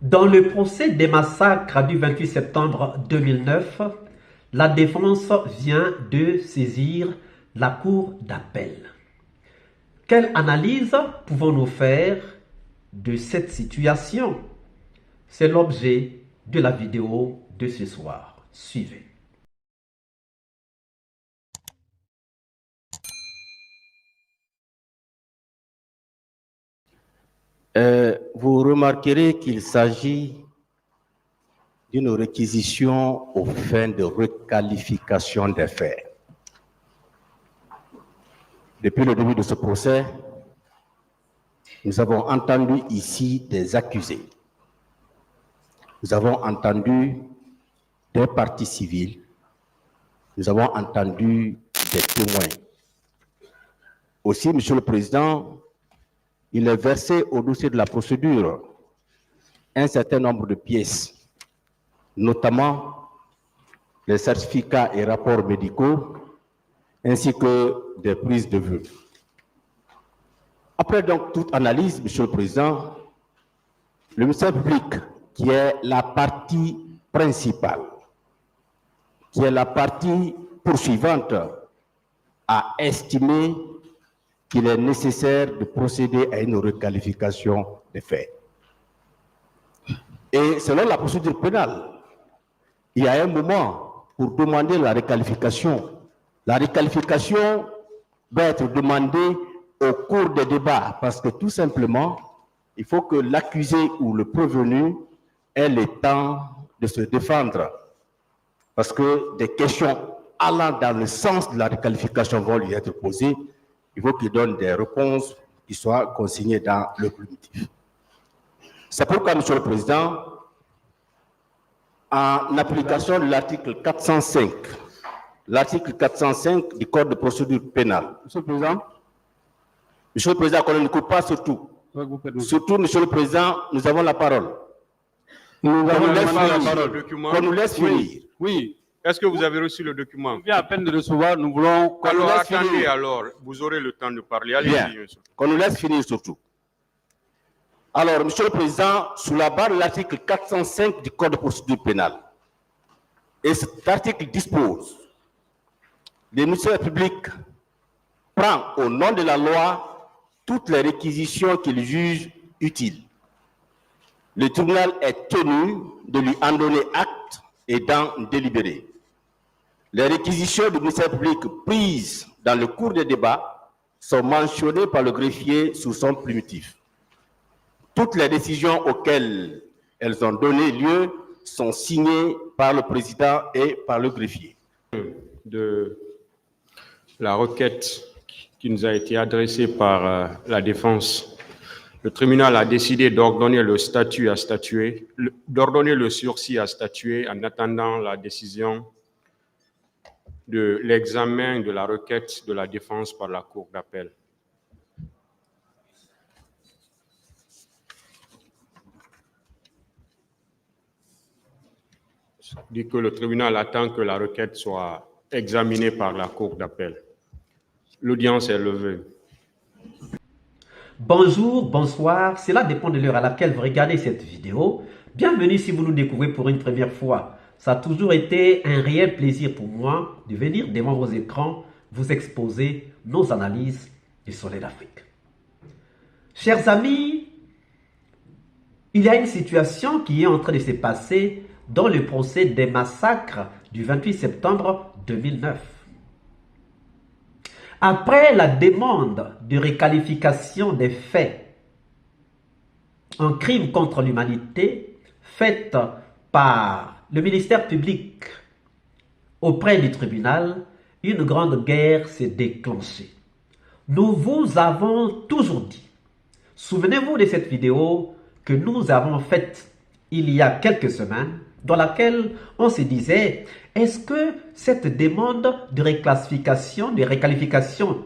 Dans le procès des massacres du 28 septembre 2009, la défense vient de saisir la cour d'appel. Quelle analyse pouvons-nous faire de cette situation? C'est l'objet de la vidéo de ce soir. Suivez. Vous remarquerez qu'il s'agit d'une réquisition aux fins de requalification des faits. Depuis le début de ce procès, nous avons entendu ici des accusés. Nous avons entendu des parties civiles. Nous avons entendu des témoins. Aussi, Monsieur le Président, il est versé au dossier de la procédure un certain nombre de pièces, notamment les certificats et rapports médicaux, ainsi que des prises de vue. Après donc toute analyse, Monsieur le Président, le ministère public, qui est la partie principale, qui est la partie poursuivante, a estimé qu'il est nécessaire de procéder à une requalification des faits. Et selon la procédure pénale, il y a un moment pour demander la requalification. La requalification doit être demandée au cours des débats parce que tout simplement, il faut que l'accusé ou le prévenu ait le temps de se défendre. Parce que des questions allant dans le sens de la requalification vont lui être posées. Il faut qu'il donne des réponses qui soient consignées dans le primitif. C'est pourquoi, Monsieur le Président, en application de l'article 405 du Code de procédure pénale. Monsieur le Président, qu'on ne coupe pas surtout. Surtout, Monsieur le Président, nous avons la parole. Qu'on nous laisse finir. Oui. Est-ce que vous avez reçu le document? On vient à peine de recevoir, nous voulons... Alors attendez, alors, vous aurez le temps de parler. Allez-y. Qu'on nous laisse finir surtout. Alors, Monsieur le Président, sous la barre de l'article 405 du Code de procédure pénale, et cet article dispose, le ministère public prend au nom de la loi toutes les réquisitions qu'il juge utiles. Le tribunal est tenu de lui en donner acte et d'en délibérer. Les réquisitions du ministère public prises dans le cours des débats sont mentionnées par le greffier sous son primitif. Toutes les décisions auxquelles elles ont donné lieu sont signées par le président et par le greffier. De la requête qui nous a été adressée par la défense, le tribunal a décidé d'ordonner le sursis à statuer en attendant la décision de l'examen de la requête de la défense par la Cour d'appel. Dit que le tribunal attend que la requête soit examinée par la Cour d'appel. L'audience est levée. Bonjour, bonsoir, cela dépend de l'heure à laquelle vous regardez cette vidéo. Bienvenue si vous nous découvrez pour une première fois. Ça a toujours été un réel plaisir pour moi de venir devant vos écrans vous exposer nos analyses du Soleil d'Afrique. Chers amis, il y a une situation qui est en train de se passer dans le procès des massacres du 28 septembre 2009. Après la demande de requalification des faits en crime contre l'humanité faite par le ministère public auprès du tribunal, une grande guerre s'est déclenchée. Nous vous avons toujours dit, souvenez-vous de cette vidéo que nous avons faite il y a quelques semaines, dans laquelle on se disait, est-ce que cette demande de requalification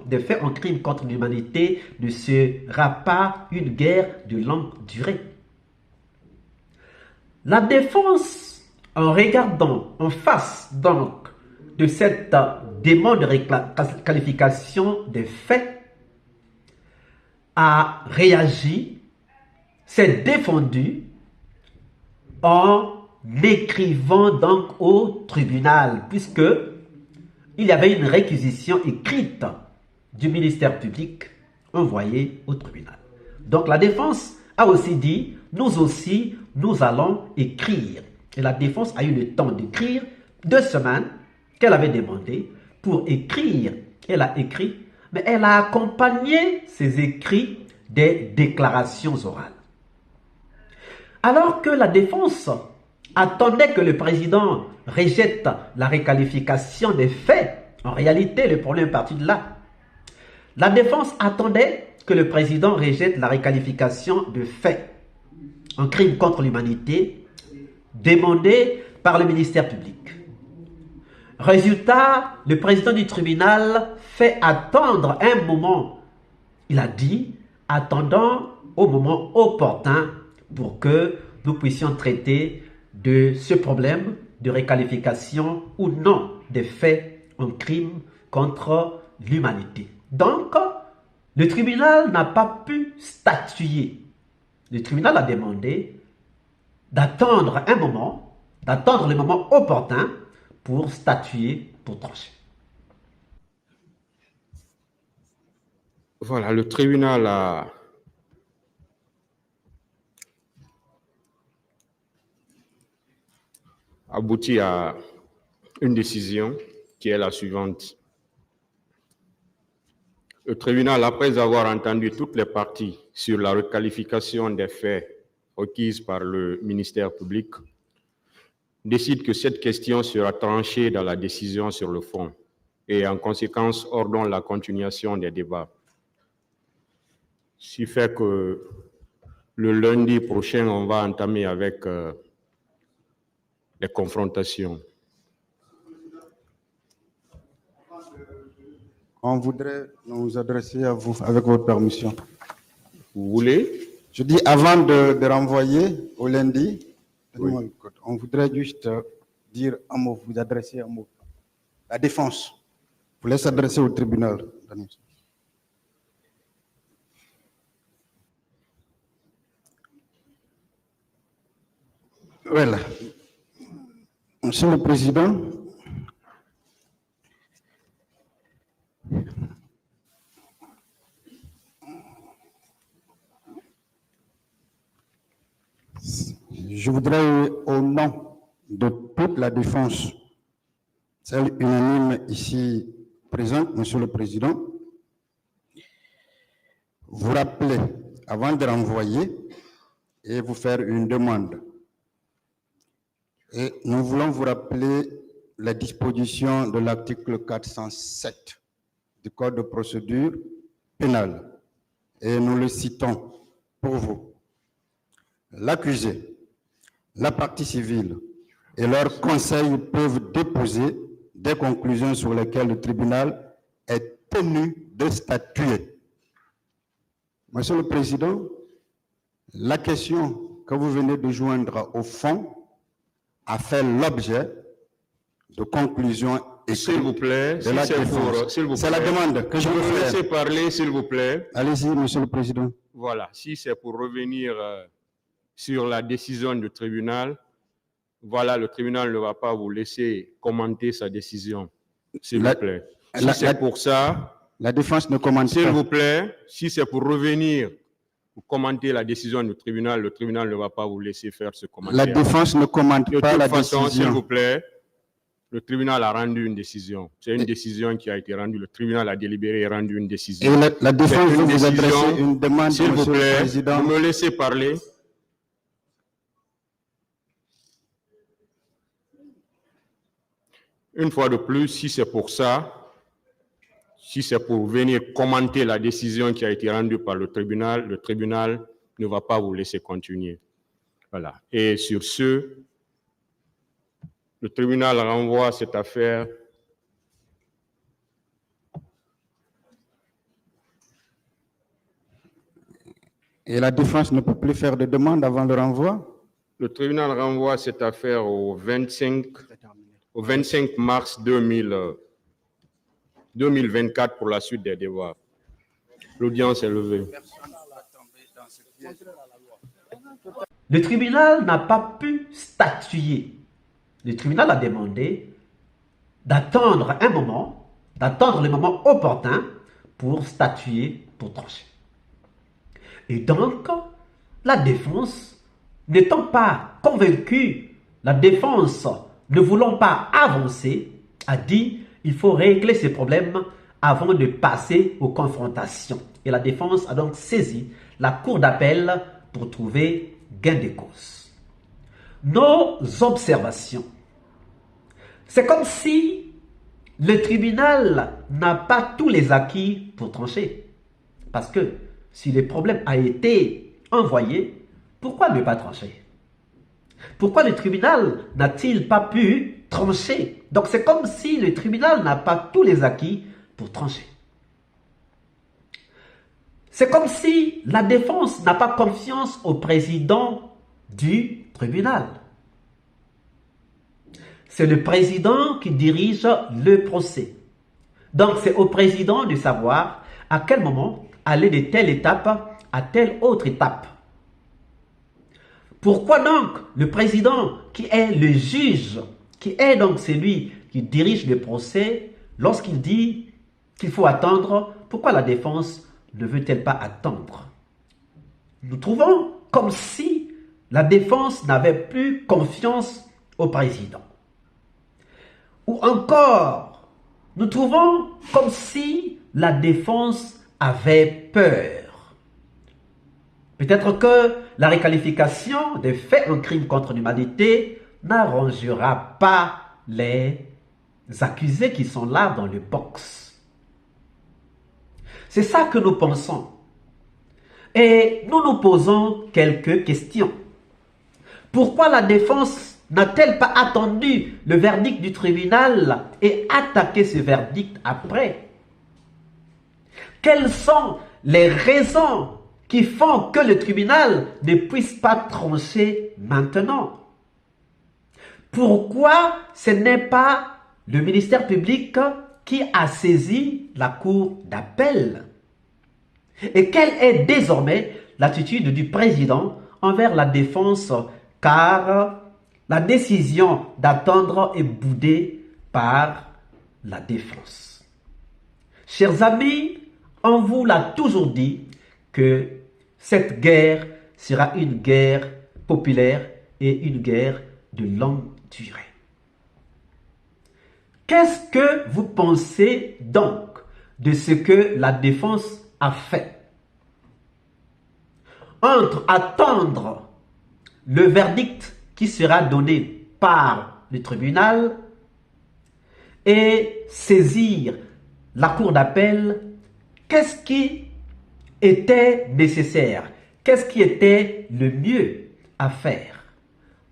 des faits en crime contre l'humanité ne sera pas une guerre de longue durée? La défense, en regardant en face donc de cette demande de requalification des faits, a réagi, s'est défendu en écrivant donc au tribunal, puisque il y avait une réquisition écrite du ministère public envoyée au tribunal. Donc la défense a aussi dit, nous aussi, nous allons écrire. Et la défense a eu le temps d'écrire 2 semaines qu'elle avait demandé pour écrire. Elle a écrit, mais elle a accompagné ses écrits des déclarations orales. Alors que la défense attendait que le président rejette la requalification des faits, en réalité, le problème est parti de là. La défense attendait que le président rejette la requalification de faits, un crime contre l'humanité, demandé par le ministère public. Résultat, le président du tribunal fait attendre un moment. Il a dit, attendant au moment opportun pour que nous puissions traiter de ce problème de requalification ou non des faits en crime contre l'humanité. Donc, le tribunal n'a pas pu statuer. Le tribunal a demandé d'attendre un moment, d'attendre le moment opportun pour statuer, pour trancher. Voilà, le tribunal a abouti à une décision qui est la suivante. Le tribunal, après avoir entendu toutes les parties sur la requalification des faits requises par le ministère public, décide que cette question sera tranchée dans la décision sur le fond et en conséquence ordonne la continuation des débats. Ce qui fait que le lundi prochain, on va entamer avec les confrontations. On voudrait nous adresser à vous, avec votre permission. Vous voulez? Je dis avant de renvoyer au lundi, oui. On voudrait juste dire un mot, vous adresser un mot. La défense, vous laisse adresser au tribunal. Voilà. Monsieur le Président, je voudrais, au nom de toute la défense, celle unanime ici présente, Monsieur le Président, vous rappeler, avant de renvoyer, et vous faire une demande. Et nous voulons vous rappeler la disposition de l'article 407 du Code de procédure pénale. Et nous le citons pour vous. L'accusé, la partie civile et leurs conseils peuvent déposer des conclusions sur lesquelles le tribunal est tenu de statuer. Monsieur le Président, la question que vous venez de joindre au fond a fait l'objet de conclusions écrites. S'il vous plaît, de la défense. C'est la demande que je veux faire. Laissez parler, s'il vous plaît. Allez-y, Monsieur le Président. Voilà, si c'est pour revenir sur la décision du tribunal, voilà, le tribunal ne va pas vous laisser commenter sa décision, s'il vous plaît. Si c'est pour ça, la défense ne commente pas. S'il vous plaît, si c'est pour revenir pour commenter la décision du tribunal, le tribunal ne va pas vous laisser faire ce commentaire. La défense ne commente pas la décision. S'il vous plaît, le tribunal a rendu une décision. C'est une décision qui a été rendue. Le tribunal a délibéré et rendu une décision. Et la défense veut vous adresser une demande, s'il vous plaît, Président. Vous me laissez parler. Une fois de plus, si c'est pour ça, si c'est pour venir commenter la décision qui a été rendue par le tribunal ne va pas vous laisser continuer. Voilà. Et sur ce, le tribunal renvoie cette affaire et la défense ne peut plus faire de demande avant le renvoi. Le tribunal renvoie cette affaire au 25 mars 2024 pour la suite des débats. L'audience est levée. le tribunal n'a pas pu statuer. Le tribunal a demandé d'attendre un moment, d'attendre le moment opportun pour statuer, pour trancher. Et donc, la défense, n'étant pas convaincue, la défense ne voulant pas avancer, a dit il faut régler ces problèmes avant de passer aux confrontations. Et la défense a donc saisi la cour d'appel pour trouver gain de cause. Nos observations. C'est comme si le tribunal n'a pas tous les acquis pour trancher. Parce que si le problème a été envoyé, pourquoi ne pas trancher? Pourquoi le tribunal n'a-t-il pas pu trancher? Donc c'est comme si le tribunal n'a pas tous les acquis pour trancher. C'est comme si la défense n'a pas confiance au président du tribunal. C'est le président qui dirige le procès. Donc c'est au président de savoir à quel moment aller de telle étape à telle autre étape. Pourquoi donc le président qui est le juge, qui est donc celui qui dirige le procès, lorsqu'il dit qu'il faut attendre, pourquoi la défense ne veut-elle pas attendre? Nous trouvons comme si la défense n'avait plus confiance au président. Ou encore, nous trouvons comme si la défense avait peur. Peut-être que la requalification des faits en crime contre l'humanité n'arrangera pas les accusés qui sont là dans le box. C'est ça que nous pensons. Et nous nous posons quelques questions. Pourquoi la défense n'a-t-elle pas attendu le verdict du tribunal et attaqué ce verdict après? Quelles sont les raisons qui font que le tribunal ne puisse pas trancher maintenant? Pourquoi ce n'est pas le ministère public qui a saisi la cour d'appel? Et quelle est désormais l'attitude du président envers la défense, car la décision d'attendre est boudée par la défense? Chers amis, on vous l'a toujours dit que cette guerre sera une guerre populaire et une guerre de longue durée. Qu'est-ce que vous pensez donc de ce que la défense a fait? Entre attendre le verdict qui sera donné par le tribunal et saisir la cour d'appel, qu'est-ce qui était nécessaire? Qu'est-ce qui était le mieux à faire?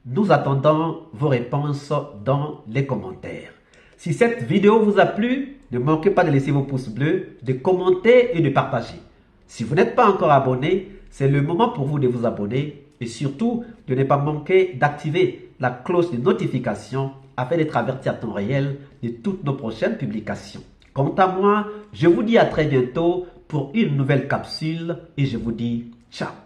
Nous attendons vos réponses dans les commentaires. Si cette vidéo vous a plu, ne manquez pas de laisser vos pouces bleus, de commenter et de partager. Si vous n'êtes pas encore abonné, c'est le moment pour vous de vous abonner et surtout de ne pas manquer d'activer la cloche de notification afin d'être averti à temps réel de toutes nos prochaines publications. Quant à moi, je vous dis à très bientôt pour une nouvelle capsule et je vous dis ciao.